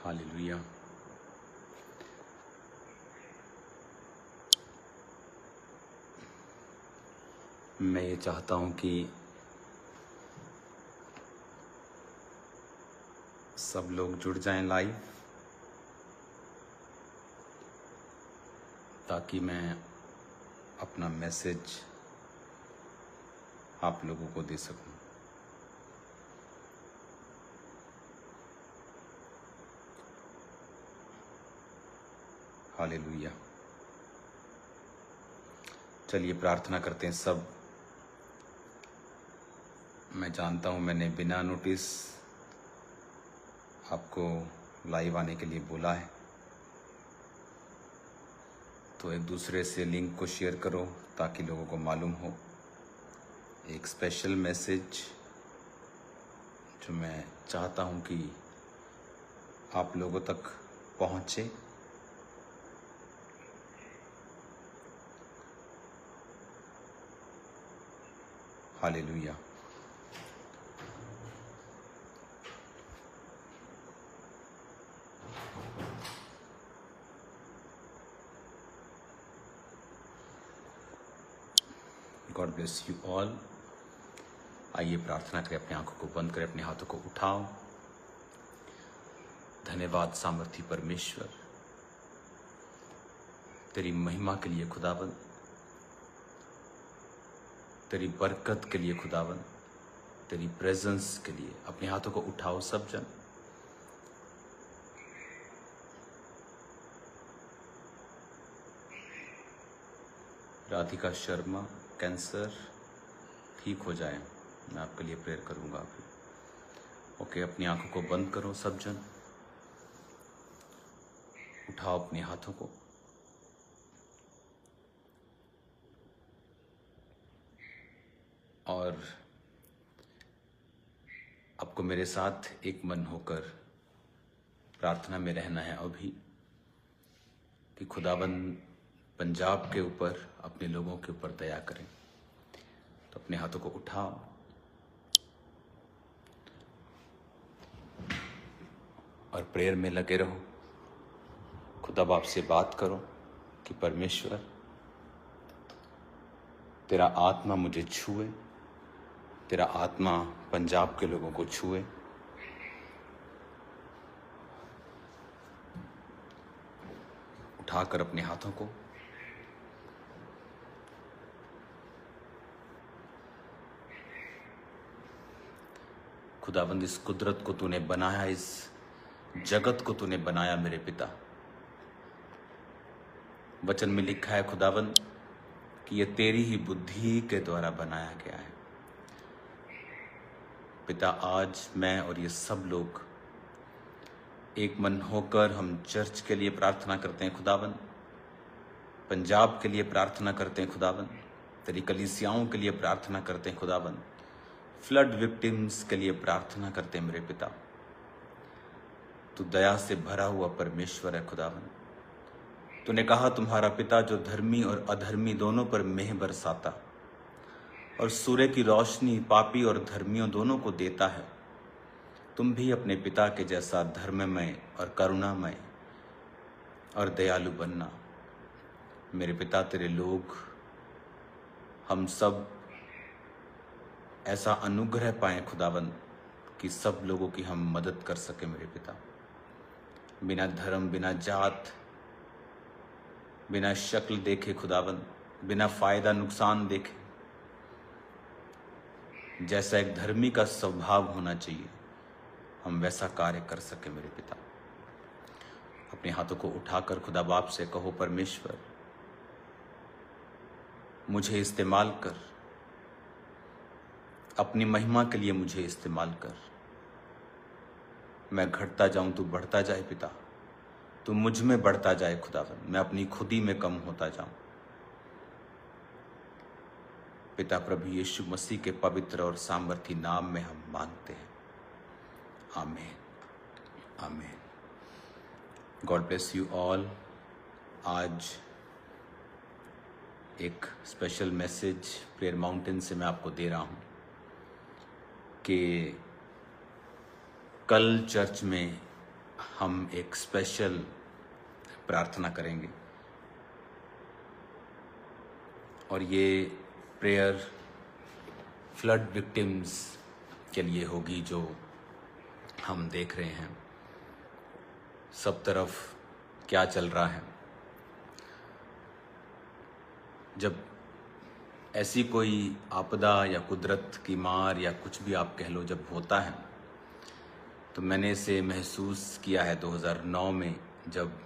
Hallelujah. मैं ये चाहता हूँ कि सब लोग जुड़ जाएं लाइव, ताकि मैं अपना मैसेज आप लोगों को दे सकूं। हालेलुया। चलिए प्रार्थना करते हैं सब। मैं जानता हूं मैंने बिना नोटिस आपको लाइव आने के लिए बोला है, तो एक दूसरे से लिंक को शेयर करो ताकि लोगों को मालूम हो। एक स्पेशल मैसेज जो मैं चाहता हूं कि आप लोगों तक पहुंचे। Hallelujah. God bless you all. आइए प्रार्थना करें, अपनी आंखों को बंद करें, अपने हाथों को उठाओ। धन्यवाद सामर्थी परमेश्वर, तेरी महिमा के लिए खुदावन, तेरी बरकत के लिए खुदावन, तेरी प्रेजेंस के लिए। अपने हाथों को उठाओ सब जन। राधिका शर्मा, कैंसर ठीक हो जाए, मैं आपके लिए प्रेयर करूंगा अभी। ओके, अपनी आंखों को बंद करो सब जन। उठाओ अपने हाथों को। और आपको मेरे साथ एक मन होकर प्रार्थना में रहना है अभी, कि खुदावन पंजाब के ऊपर, अपने लोगों के ऊपर दया करें। तो अपने हाथों को उठाओ और प्रेयर में लगे रहो। खुदा बाप से बात करो कि परमेश्वर तेरा आत्मा मुझे छुए, तेरा आत्मा पंजाब के लोगों को छुए। उठाकर अपने हाथों को खुदाबंद, इस कुदरत को तूने बनाया, इस जगत को तूने बनाया मेरे पिता। वचन में लिखा है खुदाबंद कि ये तेरी ही बुद्धि के द्वारा बनाया गया है। पिता, आज मैं और ये सब लोग एक मन होकर हम चर्च के लिए प्रार्थना करते हैं खुदाबंद, पंजाब के लिए प्रार्थना करते हैं खुदाबंद, तेरी कलीसियाओं के लिए प्रार्थना करते हैं खुदाबंद, फ्लड विक्टिम्स के लिए प्रार्थना करते हैं मेरे पिता। तू दया से भरा हुआ परमेश्वर है खुदाबंद। तूने कहा तुम्हारा पिता जो धर्मी और अधर्मी दोनों पर मेह बरसाता और सूर्य की रोशनी पापी और धर्मियों दोनों को देता है, तुम भी अपने पिता के जैसा धर्ममय और करुणामय और दयालु बनना। मेरे पिता, तेरे लोग हम सब ऐसा अनुग्रह पाएं खुदाबंद कि सब लोगों की हम मदद कर सके मेरे पिता। बिना धर्म, बिना जात, बिना शक्ल देखे खुदाबंद, बिना फायदा नुकसान देखे, जैसा एक धर्मी का स्वभाव होना चाहिए, हम वैसा कार्य कर सके मेरे पिता। अपने हाथों को उठाकर खुदा बाप से कहो, परमेश्वर मुझे इस्तेमाल कर, अपनी महिमा के लिए मुझे इस्तेमाल कर। मैं घटता जाऊं, तू बढ़ता जाए पिता। तू मुझ में बढ़ता जाए खुदावन, मैं अपनी खुदी में कम होता जाऊं। पिता प्रभु यीशु मसीह के पवित्र और सामर्थी नाम में हम मांगते हैं, आमीन, आमीन। God bless you all. आज एक स्पेशल मैसेज प्रेयर माउंटेन से मैं आपको दे रहा हूं कि कल चर्च में हम एक स्पेशल प्रार्थना करेंगे और ये प्रेयर फ्लड विक्टिम्स के लिए होगी जो हम देख रहे हैं सब तरफ क्या चल रहा है। जब ऐसी कोई आपदा या कुदरत की मार या कुछ भी आप कह लो जब होता है तो मैंने इसे महसूस किया है 2009 में, जब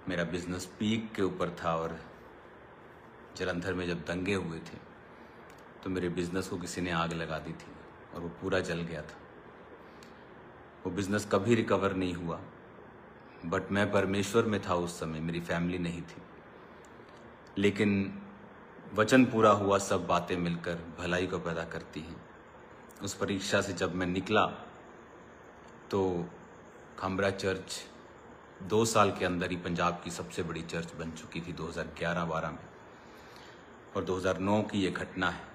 मेरा बिजनेस पीक के ऊपर था और जलंधर में जब दंगे हुए थे तो मेरे बिजनेस को किसी ने आग लगा दी थी और वो पूरा जल गया था। वो बिजनेस कभी रिकवर नहीं हुआ, बट मैं परमेश्वर में था उस समय, मेरी फैमिली नहीं थी। लेकिन वचन पूरा हुआ, सब बातें मिलकर भलाई को पैदा करती हैं। उस परीक्षा से जब मैं निकला तो खामरा चर्च 2 साल के अंदर ही पंजाब की सबसे बड़ी चर्च बन चुकी थी 2011-12 में, और 2009 की ये घटना है।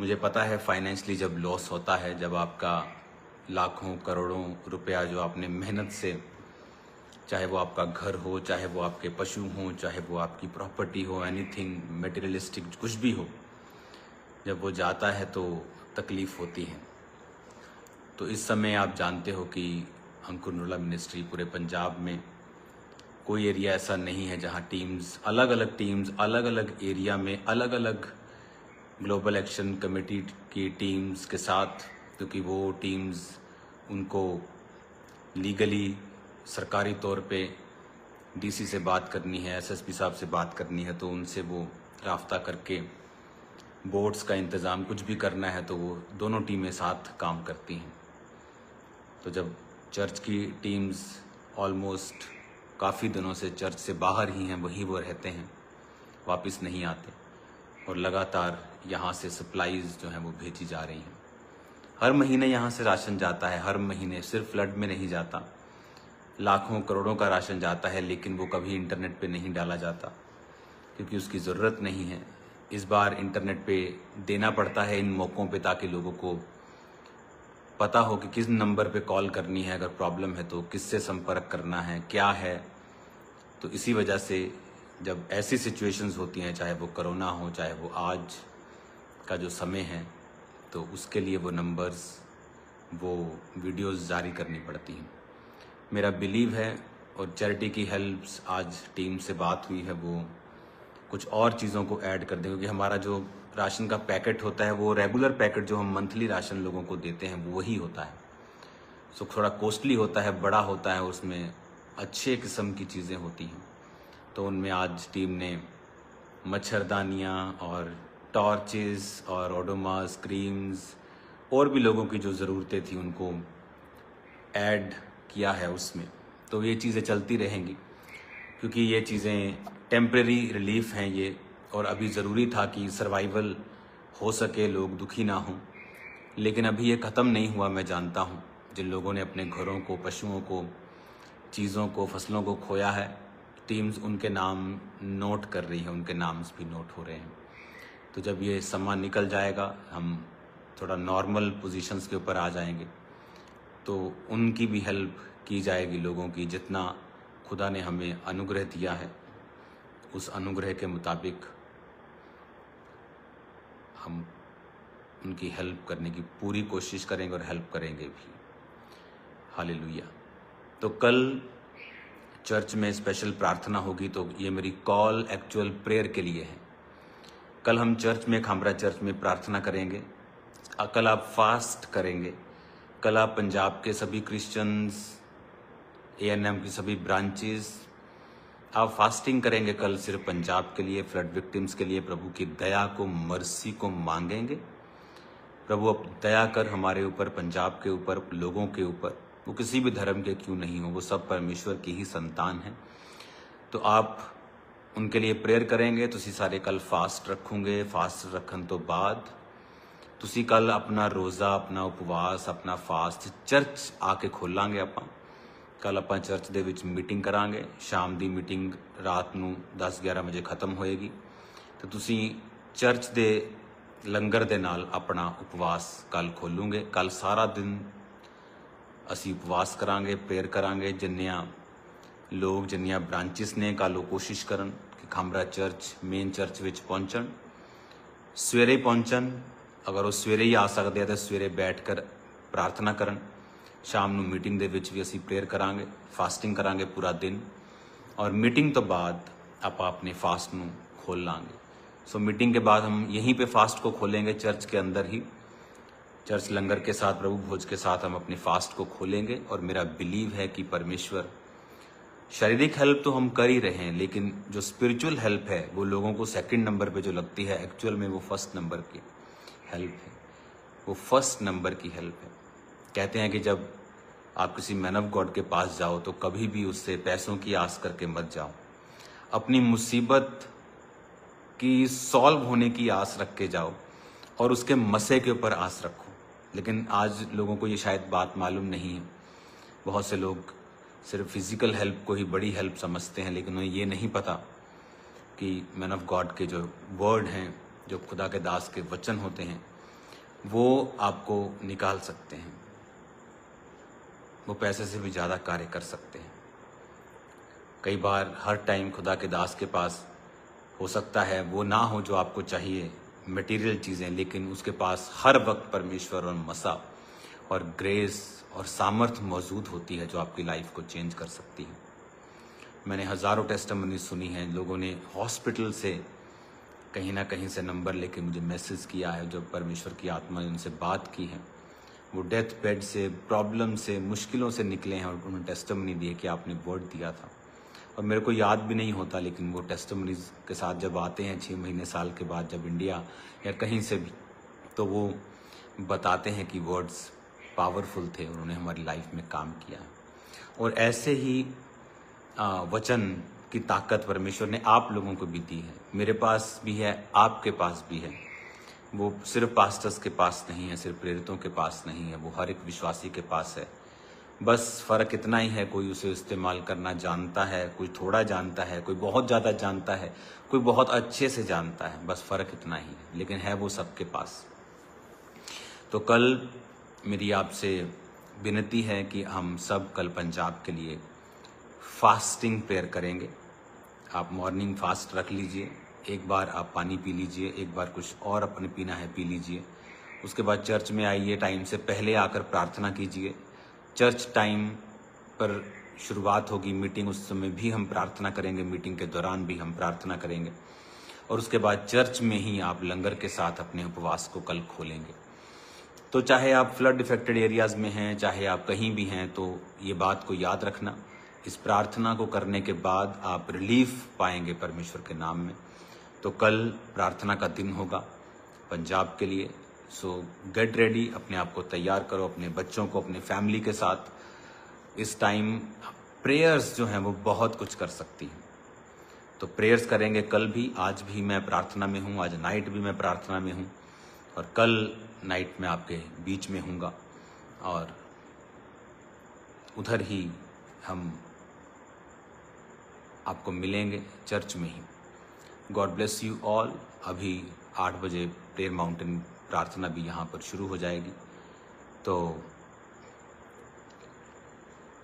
मुझे पता है फाइनेंशियली जब लॉस होता है, जब आपका लाखों करोड़ों रुपया जो आपने मेहनत से, चाहे वो आपका घर हो, चाहे वो आपके पशु हों, चाहे वो आपकी प्रॉपर्टी हो, एनीथिंग मटेरियलिस्टिक कुछ भी हो, जब वो जाता है तो तकलीफ़ होती है। तो इस समय आप जानते हो कि अंकुर नूरला मिनिस्ट्री पूरे पंजाब में कोई एरिया ऐसा नहीं है जहां टीम्स अलग अलग एरिया में अलग अलग ग्लोबल एक्शन कमेटी की टीम्स के साथ, क्योंकि वो टीम्स उनको लीगली सरकारी तौर पे डीसी से बात करनी है, एसएसपी साहब से बात करनी है, तो उनसे वो राब्ता करके बोट्स का इंतज़ाम कुछ भी करना है तो वो दोनों टीमें साथ काम करती हैं। तो जब चर्च की टीम्स ऑलमोस्ट काफ़ी दिनों से चर्च से बाहर ही हैं, वहीं वो रहते हैं, वापस नहीं आते, और लगातार यहाँ से सप्लाईज जो हैं वो भेजी जा रही हैं। हर महीने यहाँ से राशन जाता है, हर महीने, सिर्फ फ्लड में नहीं जाता, लाखों करोड़ों का राशन जाता है, लेकिन वो कभी इंटरनेट पे नहीं डाला जाता क्योंकि उसकी ज़रूरत नहीं है। इस बार इंटरनेट पे देना पड़ता है इन मौक़ों पे, ताकि लोगों को पता हो कि किस नंबर पे कॉल करनी है, अगर प्रॉब्लम है तो किससे संपर्क करना है, क्या है। तो इसी वजह से जब ऐसी सिचुएशंस होती हैं, चाहे वो कोरोना हो, चाहे वो आज का जो समय है, तो उसके लिए वो नंबर्स, वो वीडियोस जारी करनी पड़ती हैं। मेरा बिलीव है, और चैरिटी की हेल्प्स, आज टीम से बात हुई है, वो कुछ और चीज़ों को ऐड कर दें, क्योंकि हमारा जो राशन का पैकेट होता है वो रेगुलर पैकेट जो हम मंथली राशन लोगों को देते हैं वो वही होता है। सो थोड़ा कॉस्टली होता है, बड़ा होता है, उसमें अच्छे किस्म की चीज़ें होती हैं। तो उनमें आज टीम ने मच्छरदानियाँ और टॉर्चेस और ओडोमास, क्रीम्स और भी लोगों की जो ज़रूरतें थी उनको ऐड किया है उसमें। तो ये चीज़ें चलती रहेंगी, क्योंकि ये चीज़ें टेम्परेरी रिलीफ हैं ये, और अभी ज़रूरी था कि सर्वाइवल हो सके, लोग दुखी ना हों। लेकिन अभी ये ख़त्म नहीं हुआ। मैं जानता हूँ जिन लोगों ने अपने घरों को, पशुओं को, चीज़ों को, फसलों को खोया है, टीम्स उनके नाम नोट कर रही है, उनके नाम्स भी नोट हो रहे हैं। तो जब ये समा निकल जाएगा, हम थोड़ा नॉर्मल पोजीशंस के ऊपर आ जाएंगे, तो उनकी भी हेल्प की जाएगी लोगों की। जितना खुदा ने हमें अनुग्रह दिया है, उस अनुग्रह के मुताबिक हम उनकी हेल्प करने की पूरी कोशिश करेंगे और हेल्प करेंगे भी। हालेलुया। तो कल चर्च में स्पेशल प्रार्थना होगी, तो ये मेरी कॉल एक्चुअल प्रेयर के लिए है। कल हम चर्च में, खामरा चर्च में प्रार्थना करेंगे। कल आप फास्ट करेंगे। कल आप पंजाब के सभी क्रिश्चियंस, ANM की सभी ब्रांचेस, आप फास्टिंग करेंगे। कल सिर्फ पंजाब के लिए, फ्लड विक्टिम्स के लिए प्रभु की दया को, मर्सी को मांगेंगे। प्रभु अब दया कर हमारे ऊपर, पंजाब के ऊपर, लोगों के ऊपर, वो किसी भी धर्म के क्यों नहीं हो, वो सब परमेश्वर की ही संतान हैं। तो आप उनके लिए प्रेयर करेंगे। तुसी सारे कल फास्ट रखोगे। फास्ट रखन तो बाद तुसी कल अपना रोज़ा, अपना उपवास, अपना फास्ट चर्च आके खोलांगे। आपां कल आपां चर्च दे विच मीटिंग करांगे। शाम दी मीटिंग रात नूं 10-11 वजे खत्म होएगी। तो तुसी चर्च दे लंगर दे नाल अपना उपवास कल खोलूंगे। कल सारा दिन असी उपवास करांगे, प्रेयर करांगे। जिन्नियां लोग जिन्नियां ब्रांचिस ने कालो कोशिश करन कि खामरा चर्च मेन चर्च विच पहुंचण, सवेरे पहुंचण। अगर वो सवेरे ही आ सकते हैं तो सवेरे बैठ कर प्रार्थना करन। शाम ਨੂੰ मीटिंग ਦੇ ਵਿੱਚ ਵੀ ਅਸੀਂ प्रेयर करांगे, फास्टिंग करांगे पूरा दिन, और मीटिंग तो बाद आप अपने फास्ट ਨੂੰ खोल लांगे। सो मीटिंग के बाद हम यहीं पे फास्ट को खोलेंगे, चर्च के अंदर ही, चर्च लंगर के साथ, प्रभु भोज के साथ हम अपने फास्ट को खोलेंगे। और मेरा बिलीव है कि परमेश्वर, शारीरिक हेल्प तो हम कर ही रहे हैं, लेकिन जो स्पिरिचुअल हेल्प है वो लोगों को सेकंड नंबर पे जो लगती है, एक्चुअल में वो फर्स्ट नंबर की हेल्प है, वो फर्स्ट नंबर की हेल्प है। कहते हैं कि जब आप किसी मैन ऑफ गॉड के पास जाओ तो कभी भी उससे पैसों की आस करके मत जाओ। अपनी मुसीबत की सॉल्व होने की आस रख के जाओ और उसके मसे के ऊपर आस रखो। लेकिन आज लोगों को ये शायद बात मालूम नहीं है। बहुत से लोग सिर्फ फिजिकल हेल्प को ही बड़ी हेल्प समझते हैं, लेकिन उन्हें ये नहीं पता कि मैन ऑफ गॉड के जो वर्ड हैं, जो खुदा के दास के वचन होते हैं, वो आपको निकाल सकते हैं। वो पैसे से भी ज़्यादा कार्य कर सकते हैं। कई बार हर टाइम खुदा के दास के पास हो सकता है वो ना हो जो आपको चाहिए, मटेरियल चीज़ें, लेकिन उसके पास हर वक्त परमेश्वर और मसा और ग्रेस और सामर्थ्य मौजूद होती है जो आपकी लाइफ को चेंज कर सकती है। मैंने हज़ारों टेस्टिमनी सुनी हैं। लोगों ने हॉस्पिटल से कहीं ना कहीं से नंबर लेके मुझे मैसेज किया है, जो परमेश्वर की आत्मा ने उनसे बात की है। वो डेथ बेड से, प्रॉब्लम से, मुश्किलों से निकले हैं और उन्होंने टेस्टिमनी दी कि आपने वर्ड दिया था। और मेरे को याद भी नहीं होता, लेकिन वो टेस्टिमनीज के साथ जब आते हैं 6 महीने साल के बाद, जब इंडिया या कहीं से भी, तो वो बताते हैं कि वर्ड्स पावरफुल थे, उन्होंने हमारी लाइफ में काम किया। और ऐसे ही वचन की ताकत परमेश्वर ने आप लोगों को भी दी है। मेरे पास भी है, आपके पास भी है। वो सिर्फ पास्टर्स के पास नहीं है, सिर्फ प्रेरितों के पास नहीं है, वो हर एक विश्वासी के पास है। बस फ़र्क इतना ही है, कोई उसे इस्तेमाल करना जानता है, कोई थोड़ा जानता है, कोई बहुत ज़्यादा जानता है, कोई बहुत अच्छे से जानता है। बस फ़र्क इतना ही है, लेकिन है वो सबके पास। तो कल मेरी आपसे विनती है कि हम सब कल पंजाब के लिए फास्टिंग प्रेयर करेंगे। आप मॉर्निंग फास्ट रख लीजिए, एक बार आप पानी पी लीजिए, एक बार कुछ और अपने पीना है पी लीजिए। उसके बाद चर्च में आइए, टाइम से पहले आकर प्रार्थना कीजिए। चर्च टाइम पर शुरुआत होगी मीटिंग, उस समय भी हम प्रार्थना करेंगे, मीटिंग के दौरान भी हम प्रार्थना करेंगे। और उसके बाद चर्च में ही आप लंगर के साथ अपने उपवास को कल खोलेंगे। तो चाहे आप फ्लड इफेक्टेड एरियाज़ में हैं, चाहे आप कहीं भी हैं, तो ये बात को याद रखना, इस प्रार्थना को करने के बाद आप रिलीफ पाएंगे परमेश्वर के नाम में। तो कल प्रार्थना का दिन होगा पंजाब के लिए। सो गेट रेडी, अपने आप को तैयार करो, अपने बच्चों को, अपने फैमिली के साथ। इस टाइम प्रेयर्स जो हैं वो बहुत कुछ कर सकती हैं। तो प्रेयर्स करेंगे कल भी, आज भी मैं प्रार्थना में हूँ, आज नाइट भी मैं प्रार्थना में हूँ, और कल नाइट में आपके बीच में हूँगा, और उधर ही हम आपको मिलेंगे चर्च में ही। God bless you all. अभी 8 बजे प्रेयर माउंटेन प्रार्थना भी यहाँ पर शुरू हो जाएगी, तो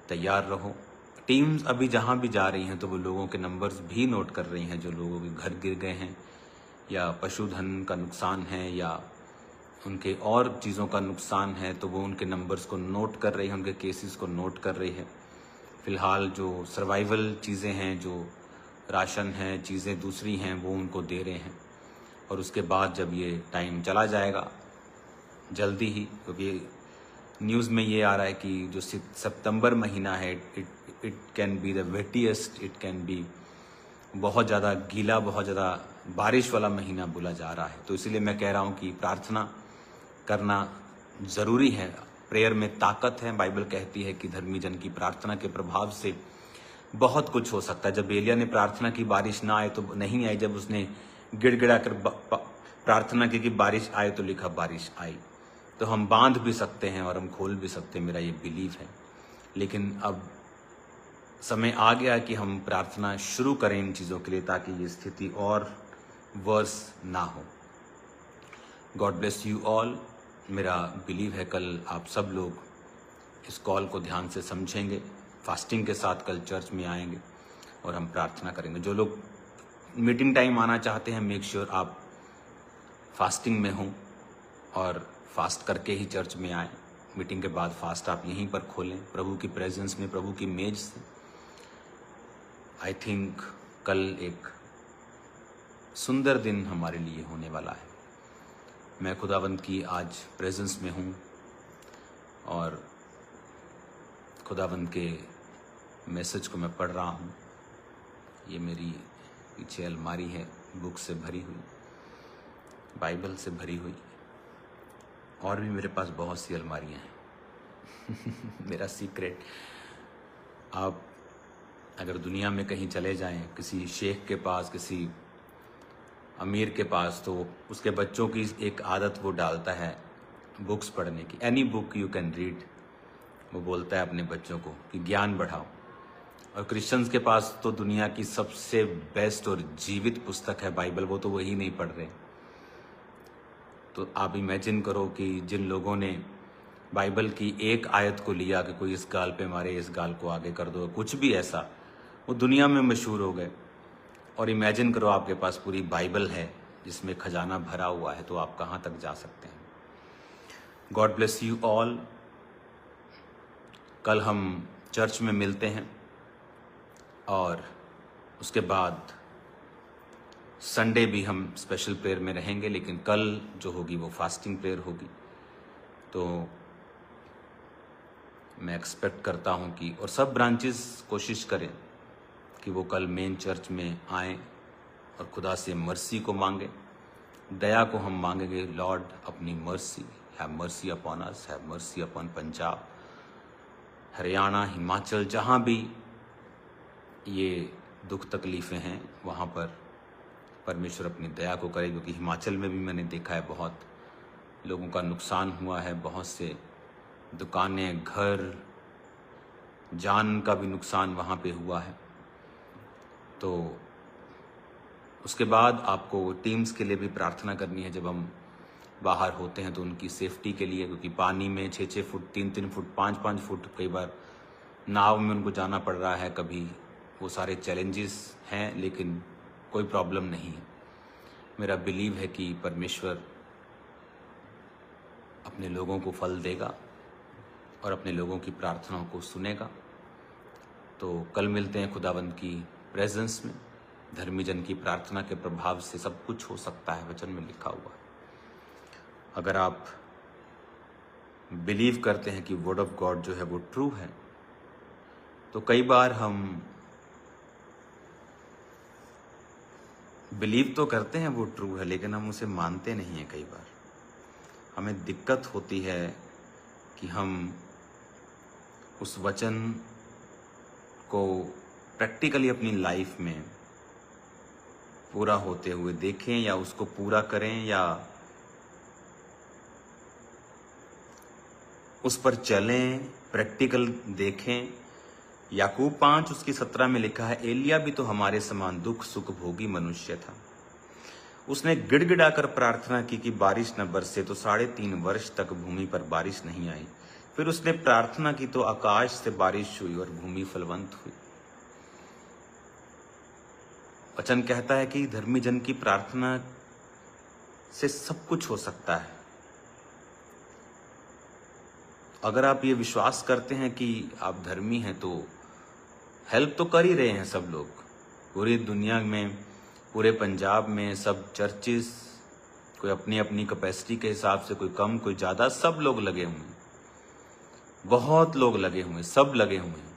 तैयार रहो। टीम्स अभी जहाँ भी जा रही हैं तो वो लोगों के नंबर्स भी नोट कर रही हैं, जो लोगों के घर गिर गए हैं या पशुधन का नुकसान है या उनके और चीज़ों का नुकसान है, तो वो उनके नंबर्स को नोट कर रही हैं, उनके केसेस को नोट कर रही है। फ़िलहाल जो सर्वाइवल चीज़ें हैं, जो राशन है, चीज़ें दूसरी हैं, वो उनको दे रहे हैं। और उसके बाद जब ये टाइम चला जाएगा जल्दी ही, क्योंकि न्यूज़ में ये आ रहा है कि जो सितंबर महीना है, it can be the wettest, it can be बहुत ज़्यादा गीला, बहुत ज़्यादा बारिश वाला महीना बोला जा रहा है। तो इसीलिए मैं कह रहा हूँ कि प्रार्थना करना ज़रूरी है। प्रेयर में ताकत है। बाइबल कहती है कि धर्मी जन की प्रार्थना के प्रभाव से बहुत कुछ हो सकता है। जब एलिया ने प्रार्थना की, बारिश ना आए तो नहीं आई, जब उसने गिड़गिड़ा कर प्रार्थना की कि बारिश आए, तो लिखा बारिश आई। तो हम बांध भी सकते हैं और हम खोल भी सकते हैं, मेरा ये बिलीव है। लेकिन अब समय आ गया कि हम प्रार्थना शुरू करें इन चीज़ों के लिए, ताकि ये स्थिति और वर्स ना हो। God bless you all. मेरा बिलीव है कल आप सब लोग इस कॉल को ध्यान से समझेंगे, फास्टिंग के साथ कल चर्च में आएंगे और हम प्रार्थना करेंगे। जो लोग मीटिंग टाइम आना चाहते हैं, मेक श्योर आप फास्टिंग में हों और फास्ट करके ही चर्च में आएँ। मीटिंग के बाद फास्ट आप यहीं पर खोलें, प्रभु की प्रेजेंस में, प्रभु की मेज से। आई थिंक कल एक सुंदर दिन हमारे लिए होने वाला है। मैं खुदावंद की आज प्रेजेंस में हूँ और खुदावंद के मैसेज को मैं पढ़ रहा हूँ। ये मेरी पीछे अलमारी है, बुक से भरी हुई, बाइबल से भरी हुई, और भी मेरे पास बहुत सी अलमारियाँ हैं। मेरा सीक्रेट, आप अगर दुनिया में कहीं चले जाएं, किसी शेख के पास, किसी अमीर के पास, तो उसके बच्चों की एक आदत वो डालता है बुक्स पढ़ने की। Any book you can read, वो बोलता है अपने बच्चों को कि ज्ञान बढ़ाओ। और क्रिश्चियंस के पास तो दुनिया की सबसे बेस्ट और जीवित पुस्तक है बाइबल, वो तो वही नहीं पढ़ रहे। तो आप इमेजिन करो कि जिन लोगों ने बाइबल की एक आयत को लिया कि कोई इस गाल पे मारे, इस गाल को आगे कर दो, कुछ भी ऐसा, वो दुनिया में मशहूर हो गए। और इमेजिन करो आपके पास पूरी बाइबल है जिसमें खजाना भरा हुआ है, तो आप कहाँ तक जा सकते हैं। God bless you all. कल हम चर्च में मिलते हैं और उसके बाद संडे भी हम स्पेशल प्रेयर में रहेंगे, लेकिन कल जो होगी वो फास्टिंग प्रेयर होगी। तो मैं एक्सपेक्ट करता हूँ कि, और सब ब्रांचेस कोशिश करें कि वो कल मेन चर्च में आएँ और खुदा से मर्सी को मांगे, दया को हम मांगेंगे। लॉर्ड अपनी mercy, have mercy upon us, have mercy upon Punjab, Haryana, Himachal, जहाँ भी ये दुख तकलीफ़ें हैं वहाँ पर परमेश्वर अपनी दया को करे। क्योंकि हिमाचल में भी मैंने देखा है बहुत लोगों का नुकसान हुआ है, बहुत से दुकानें, घर, जान का भी नुकसान वहाँ पे हुआ है। तो उसके बाद आपको टीम्स के लिए भी प्रार्थना करनी है। जब हम बाहर होते हैं तो उनकी सेफ्टी के लिए, क्योंकि पानी में 6-6 फुट, 3-3 फुट, 5-5 फुट, कई बार नाव में उनको जाना पड़ रहा है। कभी वो सारे चैलेंजेस हैं, लेकिन कोई प्रॉब्लम नहीं है। मेरा बिलीव है कि परमेश्वर अपने लोगों को फल देगा और अपने लोगों की प्रार्थनाओं को सुनेगा। तो कल मिलते हैं खुदावंद की प्रेजेंस में। धर्मी जन की प्रार्थना के प्रभाव से सब कुछ हो सकता है, वचन में लिखा हुआ है। अगर आप बिलीव करते हैं कि वर्ड ऑफ गॉड जो है वो ट्रू है, तो कई बार हम बिलीव तो करते हैं वो ट्रू है, लेकिन हम उसे मानते नहीं हैं। कई बार हमें दिक्कत होती है कि हम उस वचन को प्रैक्टिकली अपनी लाइफ में पूरा होते हुए देखें, या उसको पूरा करें, या उस पर चलें, प्रैक्टिकल देखें। याकूब 5 उसकी 17 में लिखा है, एलिया भी तो हमारे समान दुख सुख भोगी मनुष्य था। उसने गिड़गिड़ाकर प्रार्थना की कि बारिश न बरसे, तो 3.5 वर्ष तक भूमि पर बारिश नहीं आई। फिर उसने प्रार्थना की तो आकाश से बारिश हुई और भूमि फलवंत हुई। वचन कहता है कि धर्मी जन की प्रार्थना से सब कुछ हो सकता है। अगर आप ये विश्वास करते हैं कि आप धर्मी हैं, तो हेल्प तो कर ही रहे हैं सब लोग। पूरी दुनिया में, पूरे पंजाब में सब चर्चेस, कोई अपनी अपनी कैपेसिटी के हिसाब से, कोई कम कोई ज़्यादा, सब लोग लगे हुए हैं, बहुत लोग लगे हुए हैं, सब लगे हुए हैं।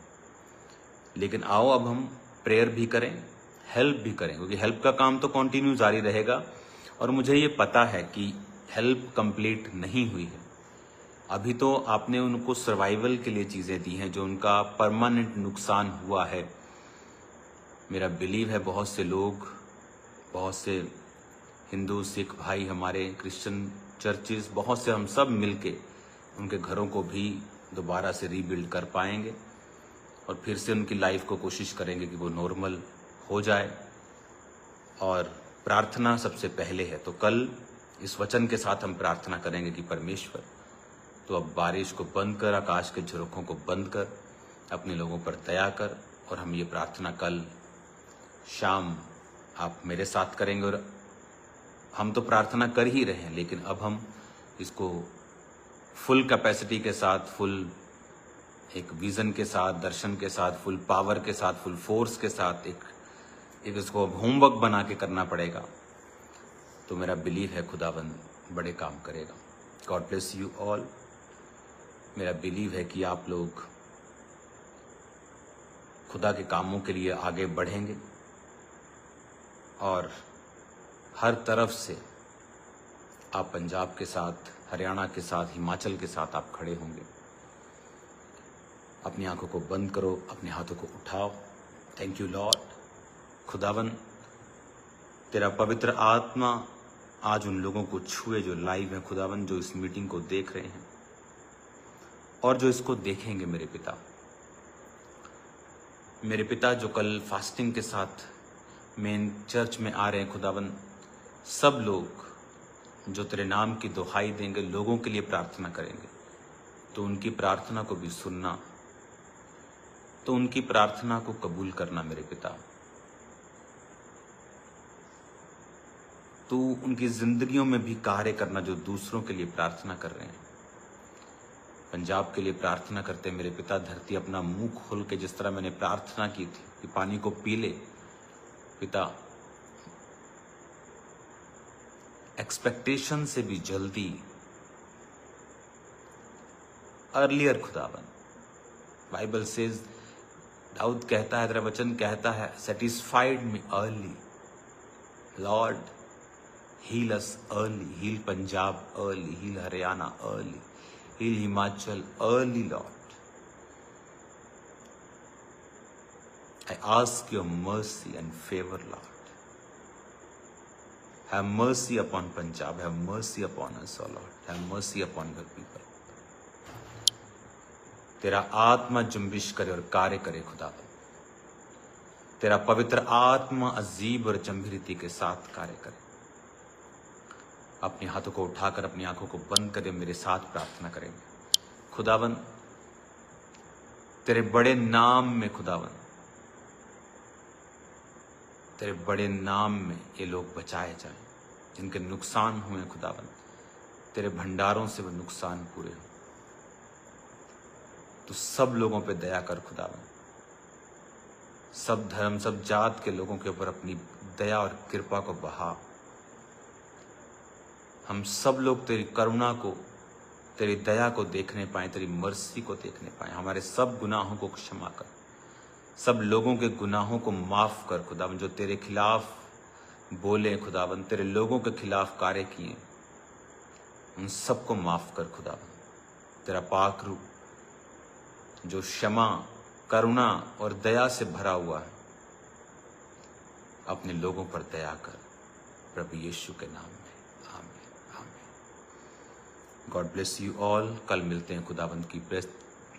लेकिन आओ अब हम प्रेयर भी करें, हेल्प भी करें, क्योंकि हेल्प का काम तो कंटिन्यू जारी रहेगा। और मुझे ये पता है कि हेल्प कंप्लीट नहीं हुई है। अभी तो आपने उनको सर्वाइवल के लिए चीज़ें दी हैं, जो उनका परमानेंट नुकसान हुआ है। मेरा बिलीव है बहुत से लोग, बहुत से हिंदू, सिख भाई, हमारे क्रिश्चियन चर्चेस, बहुत से हम सब मिलके उनके घरों को भी दोबारा से रीबिल्ड कर पाएंगे और फिर से उनकी लाइफ को कोशिश करेंगे कि वो नॉर्मल हो जाए। और प्रार्थना सबसे पहले है। तो कल इस वचन के साथ हम प्रार्थना करेंगे कि परमेश्वर तो अब बारिश को बंद कर, आकाश के झरोखों को बंद कर, अपने लोगों पर दया कर। और हम ये प्रार्थना कल शाम आप मेरे साथ करेंगे। और हम तो प्रार्थना कर ही रहे हैं, लेकिन अब हम इसको फुल कैपेसिटी के साथ, फुल एक विजन के साथ, दर्शन के साथ, फुल पावर के साथ, फुल फोर्स के साथ एक इसको होमवर्क बना के करना पड़ेगा। तो मेरा बिलीव है खुदाबंद बड़े काम करेगा। God bless you all. मेरा बिलीव है कि आप लोग खुदा के कामों के लिए आगे बढ़ेंगे और हर तरफ से आप पंजाब के साथ, हरियाणा के साथ, हिमाचल के साथ आप खड़े होंगे। अपनी आंखों को बंद करो, अपने हाथों को उठाओ। Thank you Lord. खुदावन, तेरा पवित्र आत्मा आज उन लोगों को छुए जो लाइव हैं खुदावन, जो इस मीटिंग को देख रहे हैं और जो इसको देखेंगे। मेरे पिता जो कल फास्टिंग के साथ मेन चर्च में आ रहे हैं खुदावन, सब लोग जो तेरे नाम की दुहाई देंगे, लोगों के लिए प्रार्थना करेंगे, तो उनकी प्रार्थना को भी सुनना, तो उनकी प्रार्थना को कबूल करना। मेरे पिता, तू उनकी जिंदगियों में भी कार्य करना जो दूसरों के लिए प्रार्थना कर रहे हैं। पंजाब के लिए प्रार्थना करते हैं मेरे पिता। धरती अपना मुंह खोल के, जिस तरह मैंने प्रार्थना की थी कि पानी को पी ले पिता, एक्सपेक्टेशन से भी जल्दी, अर्लियर खुदावन। बाइबल सेज, दाऊद कहता है, तेरा वचन कहता है, satisfied me early Lord, heal us early, heal Punjab early, heal Haryana early, heal Himachal early Lord. I ask your mercy and favor, Lord. Have mercy upon Punjab. Have mercy upon us, O Lord. Have mercy upon your people. तेरा आत्मा जुम्बिश करे और कार्य करे खुदा। तेरा पवित्र आत्मा अजीब और जंभीरती के साथ कार्य करे। अपने हाथों को उठाकर अपनी आंखों को बंद करे, मेरे साथ प्रार्थना करेंगे। खुदावन, तेरे बड़े नाम में खुदावन, तेरे बड़े नाम में ये लोग बचाए जाएं, जिनके नुकसान हुए खुदावन, तेरे भंडारों से वो नुकसान पूरे हो। तो सब लोगों पे दया कर खुदावन, सब धर्म, सब जात के लोगों के ऊपर अपनी दया और कृपा को बहा। हम सब लोग तेरी करुणा को, तेरी दया को देखने पाए, तेरी मर्सी को देखने पाए। हमारे सब गुनाहों को क्षमा कर, सब लोगों के गुनाहों को माफ कर खुदावन, जो तेरे खिलाफ बोले खुदावन, तेरे लोगों के खिलाफ कार्य किए, उन सबको माफ कर खुदावन। तेरा पाक रूप जो क्षमा, करुणा और दया से भरा हुआ है, अपने लोगों पर दया कर, प्रभु यीशु के नाम में, आमीन आमीन। God bless you all. कल मिलते हैं खुदावंद की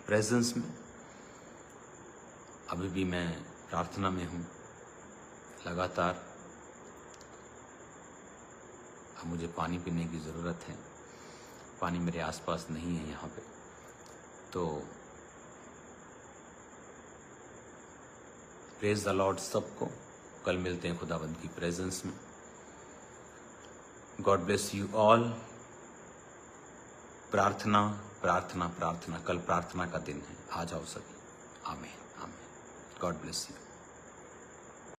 प्रेजेंस में। अभी भी मैं प्रार्थना में हूँ लगातार। अब मुझे पानी पीने की ज़रूरत है, पानी मेरे आसपास नहीं है यहाँ पे। तो प्रेज द लॉर्ड सबको। कल मिलते हैं खुदावंद की प्रेजेंस में। God bless you all. प्रार्थना प्रार्थना प्रार्थना, कल प्रार्थना का दिन है, आ जाओ सभी। आमीन आमीन। God bless you.